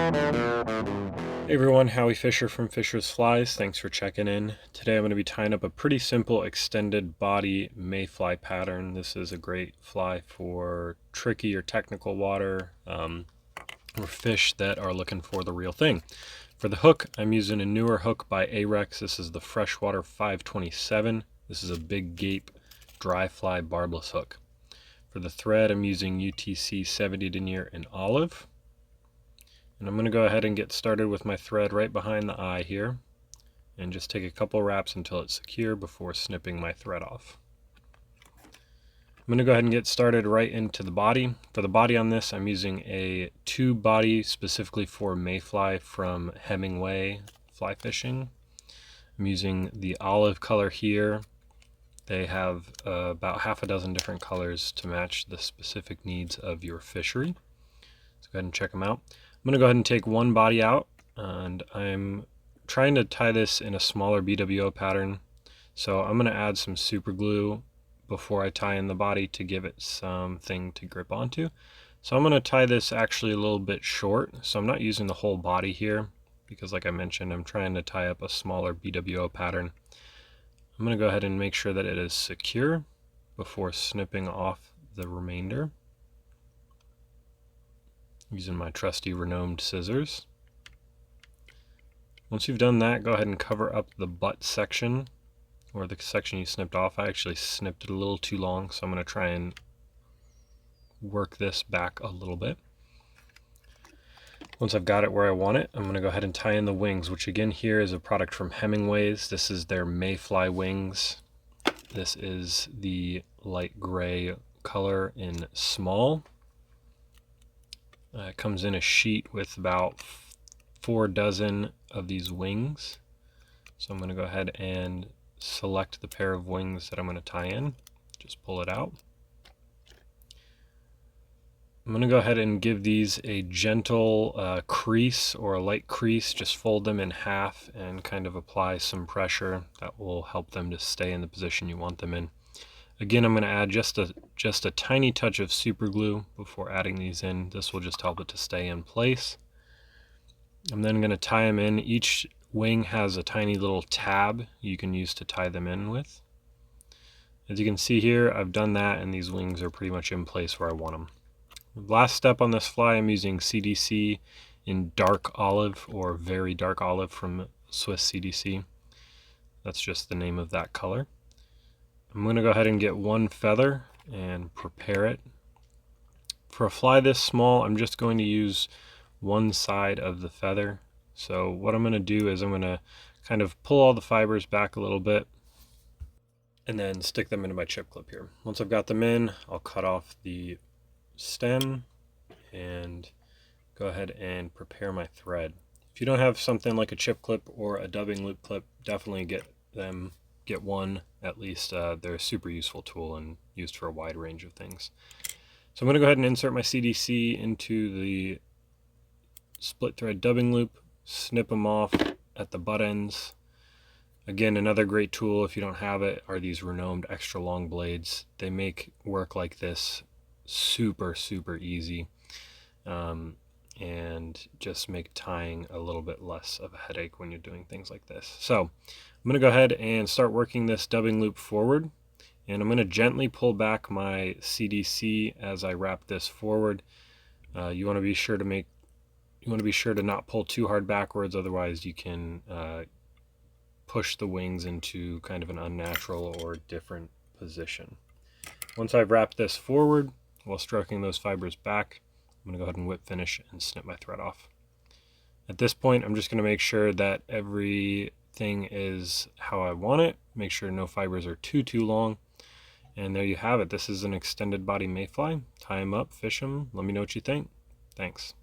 Hey everyone, Howie Fisher from Fisher's Flies. Thanks for checking in. Today I'm going to be tying up a pretty simple extended body mayfly pattern. This is a great fly for tricky or technical water or fish that are looking for the real thing. For the hook, I'm using a newer hook by Ahrex. This is the Freshwater 527. This is a big gape dry fly barbless hook. For the thread, I'm using UTC 70 denier in olive. And I'm going to go ahead and get started with my thread right behind the eye here and just take a couple wraps until it's secure before snipping my thread off. I'm going to go ahead and get started right into the body. For the body on this, I'm using a tube body specifically for mayfly from Hemingway fly fishing. I'm using the olive color here. They have about half a dozen different colors to match the specific needs of your fishery. So go ahead and check them out. I'm going to go ahead and take one body out, and I'm trying to tie this in a smaller BWO pattern. So I'm going to add some super glue before I tie in the body to give it something to grip onto. So I'm going to tie this actually a little bit short. So I'm not using the whole body here because, like I mentioned, I'm trying to tie up a smaller BWO pattern. I'm going to go ahead and make sure that it is secure before snipping off the remainder using my trusty renowned scissors. Once you've done that, go ahead and cover up the butt section, or the section you snipped off. I actually snipped it a little too long, so I'm going to try and work this back a little bit. Once I've got it where I want it, I'm going to go ahead and tie in the wings, which again here is a product from Hemingway's. This is their mayfly wings. This is the light gray color in small. It comes in a sheet with about 4 dozen of these wings. So I'm going to go ahead and select the pair of wings that I'm going to tie in. Just pull it out. I'm going to go ahead and give these a gentle crease or a light crease. Just fold them in half and kind of apply some pressure. That will help them to stay in the position you want them in. Again, I'm going to add just a tiny touch of super glue before adding these in. This will just help it to stay in place. I'm then going to tie them in. Each wing has a tiny little tab you can use to tie them in with. As you can see here, I've done that and these wings are pretty much in place where I want them. Last step on this fly, I'm using CDC in dark olive or very dark olive from Swiss CDC. That's just the name of that color. I'm going to go ahead and get one feather and prepare it. For a fly this small, I'm just going to use one side of the feather. So what I'm going to do is I'm going to kind of pull all the fibers back a little bit and then stick them into my chip clip here. Once I've got them in, I'll cut off the stem and go ahead and prepare my thread. If you don't have something like a chip clip or a dubbing loop clip, definitely get one at least. They're a super useful tool and used for a wide range of things. So I'm going to go ahead and insert my CDC into the split thread dubbing loop, snip them off at the butt ends. Again, another great tool if you don't have it are these renowned extra long blades. They make work like this super easy and just make tying a little bit less of a headache when you're doing things like this. So I'm going to go ahead and start working this dubbing loop forward, and I'm going to gently pull back my CDC as I wrap this forward. You want to be sure to not pull too hard backwards, otherwise you can push the wings into kind of an unnatural or different position. Once I've wrapped this forward while stroking those fibers back, I'm going to go ahead and whip finish and snip my thread off. At this point, I'm just going to make sure that everything is how I want it. Make sure no fibers are too long. And there you have it. This is an extended body mayfly. Tie them up, fish them. Let me know what you think. Thanks.